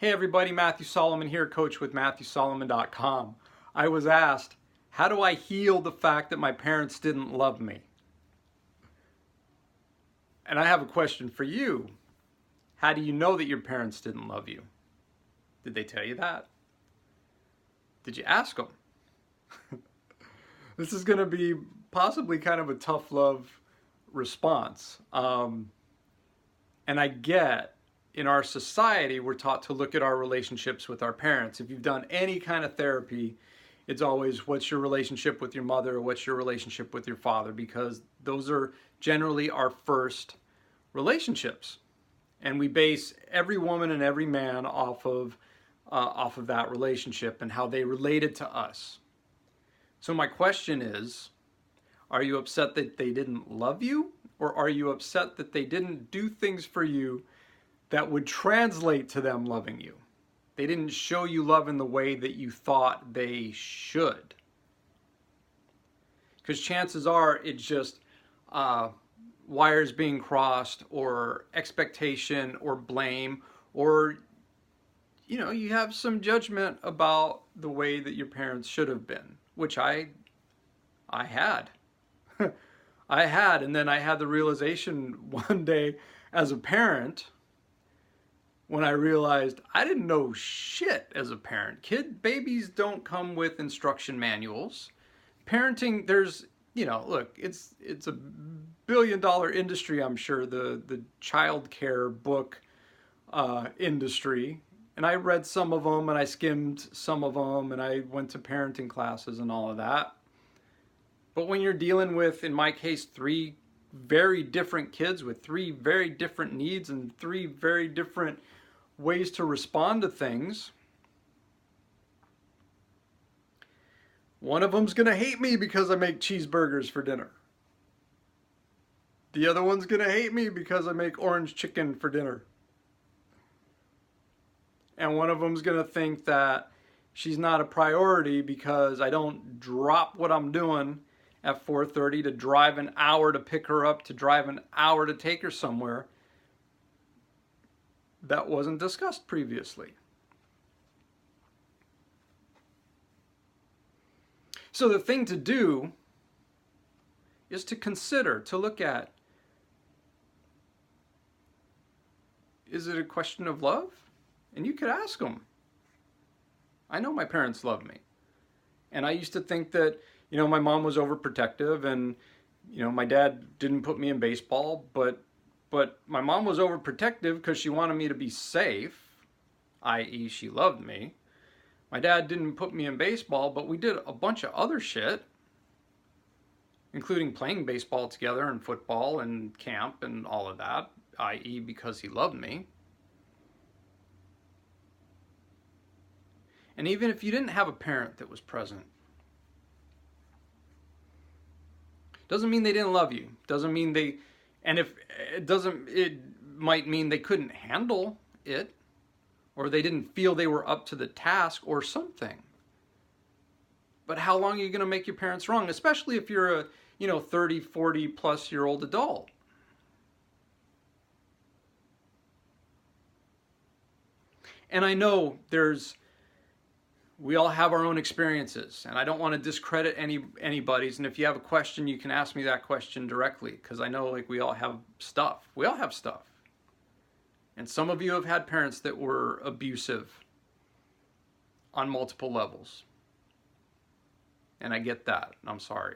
Hey everybody, Matthew Solomon here, coach with MatthewSolomon.com. I was asked, how do I heal the fact that my parents didn't love me? And I have a question for you. How do you know that your parents didn't love you? Did they tell you that? Did you ask them? This is going to be possibly kind of a tough love response. And I get in our society, we're taught to look at our relationships with our parents. If you've done any kind of therapy, it's always what's your relationship with your mother, or what's your relationship with your father, because those are generally our first relationships. And we base every woman and every man off of that relationship and how they related to us. So my question is, are you upset that they didn't love you? Or are you upset that they didn't do things for you that would translate to them loving you? They didn't show you love in the way that you thought they should. Because chances are it's just wires being crossed, or expectation, or blame, or you have some judgment about the way that your parents should have been, which I had. I had, and then I had the realization one day as a parent when I realized I didn't know shit as a parent. Babies don't come with instruction manuals. Parenting, there's, look, it's a billion-dollar industry, I'm sure, the child care book industry. And I read some of them, and I skimmed some of them, and I went to parenting classes and all of that. But when you're dealing with, in my case, 3 very different kids with 3 very different needs and 3 very different ways to respond to things, one of them's going to hate me because I make cheeseburgers for dinner. The other one's going to hate me because I make orange chicken for dinner. And one of them's going to think that she's not a priority because I don't drop what I'm doing at 4:30 to drive an hour to pick her up, to drive an hour to take her somewhere. That wasn't discussed previously. So the thing to do is to consider, to look at, is it a question of love? And you could ask them. I know my parents love me. And I used to think that, my mom was overprotective, and, my dad didn't put me in baseball, but my mom was overprotective because she wanted me to be safe, i.e. she loved me. My dad didn't put me in baseball, but we did a bunch of other shit, including playing baseball together and football and camp and all of that, i.e. because he loved me. And even if you didn't have a parent that was present, doesn't mean they didn't love you. Doesn't mean they, and if it doesn't, it might mean they couldn't handle it, or they didn't feel they were up to the task or something. But how long are you going to make your parents wrong, especially if you're a 30, 40 plus year old adult? And I know we all have our own experiences, and I don't want to discredit anybody's. And if you have a question, you can ask me that question directly, because I know we all have stuff. We all have stuff. And some of you have had parents that were abusive on multiple levels. And I get that, and I'm sorry.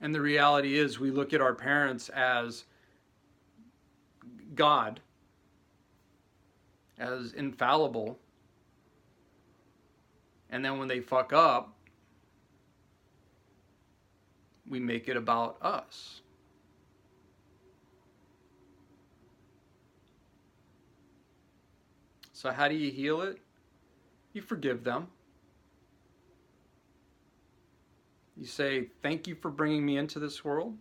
And the reality is, we look at our parents as God, as infallible, and then when they fuck up, we make it about us. So how do you heal it? You forgive them. You say, thank you for bringing me into this world.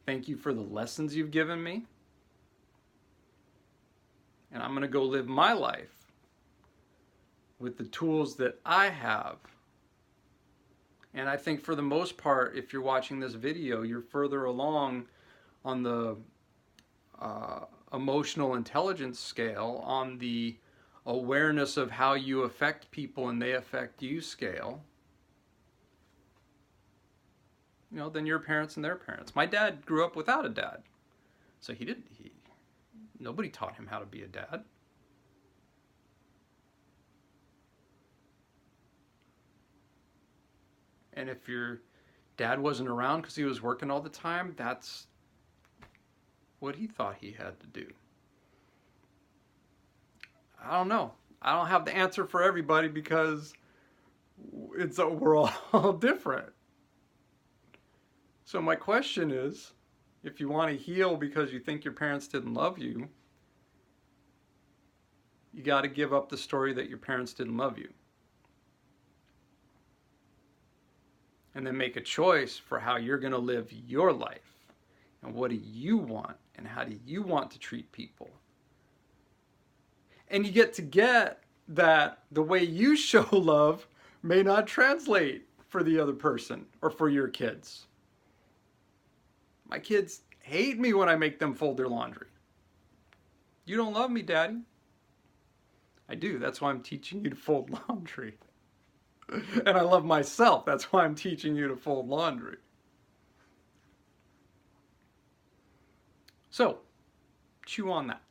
Thank you for the lessons you've given me. And I'm going to go live my life with the tools that I have. And I think for the most part, if you're watching this video, you're further along on the emotional intelligence scale, on the awareness of how you affect people and they affect you scale, than your parents and their parents. My dad grew up without a dad. So nobody taught him how to be a dad. And if your dad wasn't around because he was working all the time, that's what he thought he had to do. I don't know. I don't have the answer for everybody because we're all different. So my question is, if you want to heal because you think your parents didn't love you, you got to give up the story that your parents didn't love you. And then make a choice for how you're going to live your life. And what do you want? And how do you want to treat people? And you get that the way you show love may not translate for the other person or for your kids. My kids hate me when I make them fold their laundry. You don't love me, Daddy. I do. That's why I'm teaching you to fold laundry. And I love myself. That's why I'm teaching you to fold laundry. So, chew on that.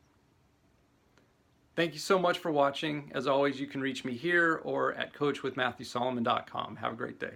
Thank you so much for watching. As always, you can reach me here or at coachwithmatthewsolomon.com. Have a great day.